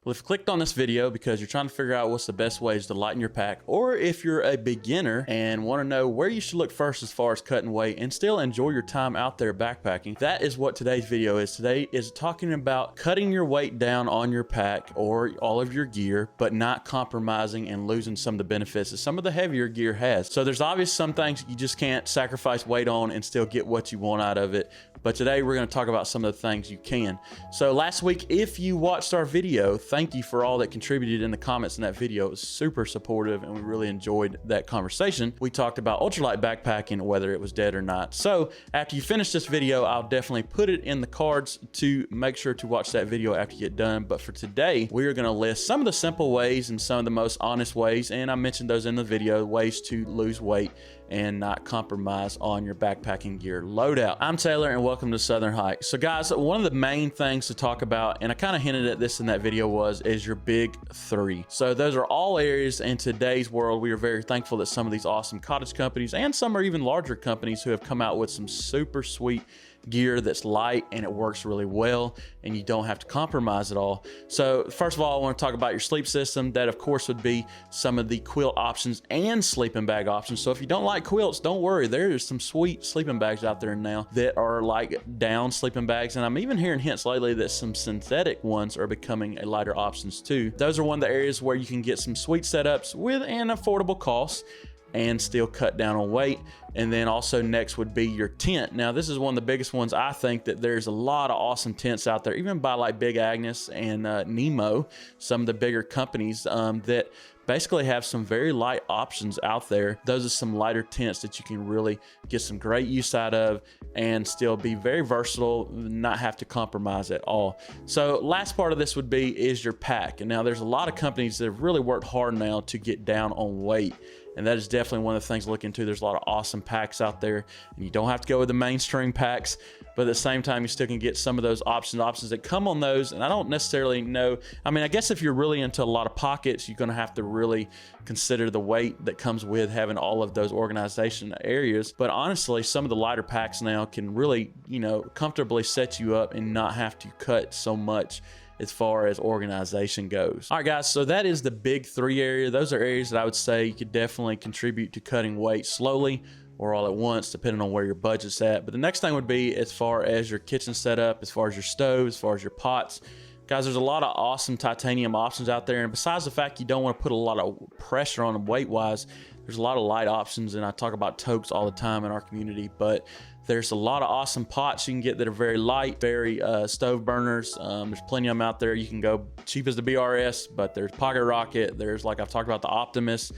Well, if you clicked on this video because you're trying to figure out what's the best ways to lighten your pack, or if you're a beginner and want to know where you should look first as far as cutting weight and still enjoy your time out there backpacking, that is what today's video is. Today is talking about cutting your weight down on your pack or all of your gear, but not compromising and losing some of the benefits that some of the heavier gear has. So there's obviously some things you just can't sacrifice weight on and still get what you want out of it. But today we're going to talk about some of the things you can. So last week, if you watched our video, thank you for all that contributed in the comments in that video. It was super supportive and we really enjoyed that conversation. We talked about ultralight backpacking, whether it was dead or not. So after you finish this video, I'll definitely put it in the cards to make sure to watch that video after you get done. But for today, we are going to list some of the simple ways and some of the most honest ways, and I mentioned those in the video, ways to lose weight and not compromise on your backpacking gear loadout. I'm Taylor and welcome to Southern Hike. So guys, one of the main things to talk about, and I kind of hinted at this in that video, is your big three. So those are all areas in today's world. We are very thankful that some of these awesome cottage companies and some are even larger companies who have come out with some super sweet gear that's light and it works really well and you don't have to compromise at all. So first of all, I want to talk about your sleep system. That of course would be some of the quilt options and sleeping bag options. So if you don't like quilts, don't worry, there's some sweet sleeping bags out there now that are like down sleeping bags, and I'm even hearing hints lately that some synthetic ones are becoming a lighter options too. Those are one of the areas where you can get some sweet setups with an affordable cost and still cut down on weight. And then also next would be your tent. Now this is one of the biggest ones. I think that there's a lot of awesome tents out there, even by like Big Agnes and Nemo, some of the bigger companies that basically have some very light options out there. Those are some lighter tents that you can really get some great use out of and still be very versatile, not have to compromise at all. So last part of this would be is your pack. And now there's a lot of companies that have really worked hard now to get down on weight. And that is definitely one of the things to look into. There's a lot of awesome packs out there and you don't have to go with the mainstream packs, but at the same time, you still can get some of those options that come on those. And I don't necessarily know. I mean, I guess if you're really into a lot of pockets, you're going to have to really consider the weight that comes with having all of those organization areas. But honestly, some of the lighter packs now can really, comfortably set you up and not have to cut so much as far as organization goes. All right, guys, so that is the big three area. Those are areas that I would say you could definitely contribute to cutting weight slowly or all at once, depending on where your budget's at. But the next thing would be as far as your kitchen setup, as far as your stove, as far as your pots. Guys, there's a lot of awesome titanium options out there. And besides the fact you don't want to put a lot of pressure on them weight-wise, there's a lot of light options. And I talk about toques all the time in our community, but there's a lot of awesome pots you can get that are very light, very stove burners. There's plenty of them out there. You can go cheap as the BRS, but there's Pocket Rocket. There's, like I've talked about, the Optimus.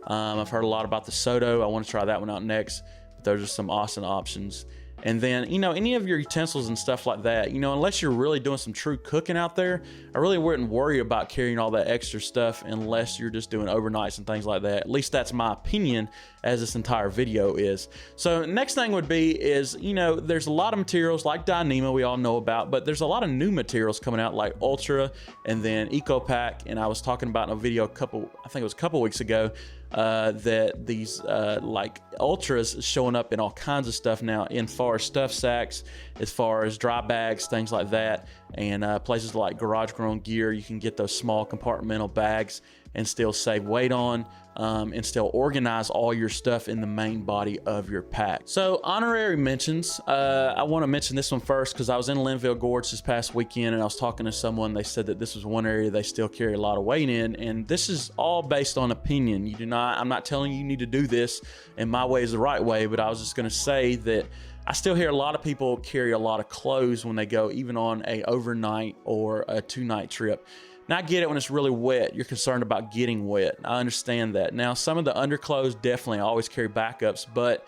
I've heard a lot about the Soto. I want to try that one out next. But those are some awesome options. And then, any of your utensils and stuff like that, unless you're really doing some true cooking out there, I really wouldn't worry about carrying all that extra stuff unless you're just doing overnights and things like that. At least that's my opinion, as this entire video is. So next thing would be is, there's a lot of materials like Dyneema we all know about, but there's a lot of new materials coming out like Ultra and then EcoPack. And I was talking about in a video I think it was a couple weeks ago, that these like Ultras showing up in all kinds of stuff now, in far as stuff sacks, as far as dry bags, things like that. And places like Garage Grown Gear, you can get those small compartmental bags and still save weight on, and still organize all your stuff in the main body of your pack. So honorary mentions, I want to mention this one first because I was in Linville Gorge this past weekend and I was talking to someone. They said that this was one area they still carry a lot of weight in, and this is all based on opinion. I'm not telling you need to do this and my way is the right way, but I was just going to say that I still hear a lot of people carry a lot of clothes when they go even on a overnight or a 2-night trip. Now I get it, when it's really wet, you're concerned about getting wet. I understand that. Now some of the underclothes definitely always carry backups, but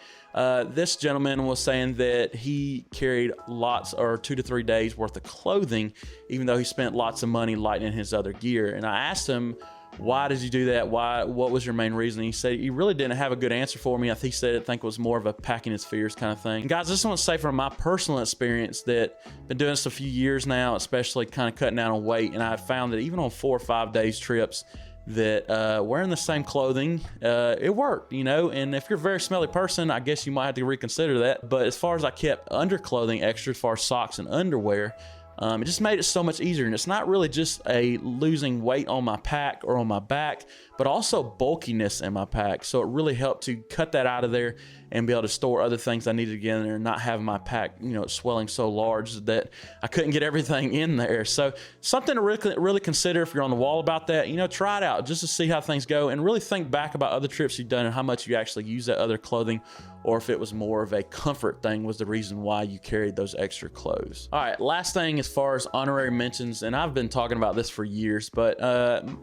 this gentleman was saying that he carried lots, or 2 to 3 days worth of clothing, even though he spent lots of money lightening his other gear. And I asked him, why did you do that? What was your main reason? He said he really didn't have a good answer for me. He said it was more of a packing his fears kind of thing. And guys, I just want to say from my personal experience that I've been doing this a few years now, especially kind of cutting down on weight, and I've found that even on 4 or 5 days trips, that wearing the same clothing, it worked, and if you're a very smelly person, I guess you might have to reconsider that. But as far as I kept underclothing extra, as far as socks and underwear, It just made it so much easier, and it's not really just a losing weight on my pack or on my back, but also bulkiness in my pack. So it really helped to cut that out of there and be able to store other things I needed to get in there and not have my pack, you know, swelling so large that I couldn't get everything in there. So something to really consider if you're on the wall about that. You know, try it out just to see how things go, and really think back about other trips you've done and how much you actually use that other clothing, or if it was more of a comfort thing was the reason why you carried those extra clothes. All right, last thing as far as honorary mentions, and I've been talking about this for years, but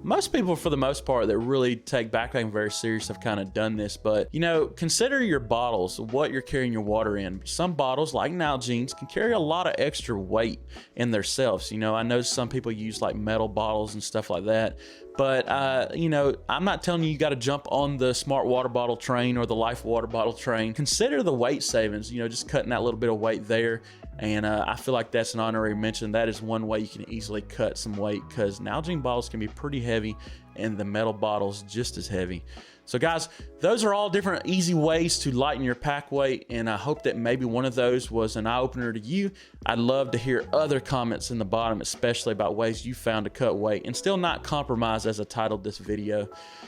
most people for the most part that really take backpacking very serious have kind of done this. But you know, consider your bottles, what you're carrying your water in. Some bottles, like Nalgene's, can carry a lot of extra weight in themselves. You know, I know some people use like metal bottles and stuff like that, but you know, I'm not telling you got to jump on the smart water bottle train or the life water bottle train. Consider the weight savings, you know, just cutting that little bit of weight there. And I feel like that's an honorary mention. That is one way you can easily cut some weight, because Nalgene bottles can be pretty heavy and the metal bottles just as heavy. So guys, those are all different easy ways to lighten your pack weight, and I hope that maybe one of those was an eye-opener to you. I'd love to hear other comments in the bottom, especially about ways you found to cut weight and still not compromise, as I titled this video.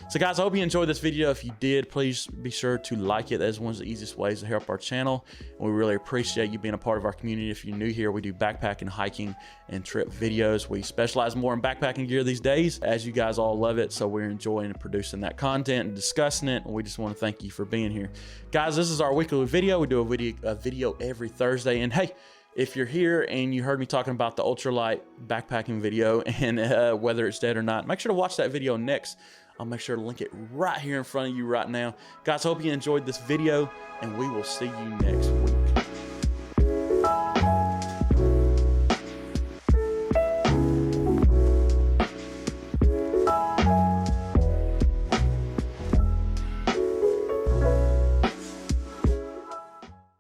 So guys, I hope you enjoyed this video. If you did, please be sure to like it. That is one of the easiest ways to help our channel, and we really appreciate you being a part of our community. If you're new here, we do backpacking, hiking, and trip videos. We specialize more in backpacking gear these days, as you guys all love it, so we're enjoying producing that content and discussing it, and we just want to thank you for being here. Guys, this is our weekly video. We do a video every Thursday, and hey, if you're here and you heard me talking about the ultralight backpacking video and whether it's dead or not, make sure to watch that video next. I'll make sure to link it right here in front of you right now. Guys, hope you enjoyed this video, and we will see you next week.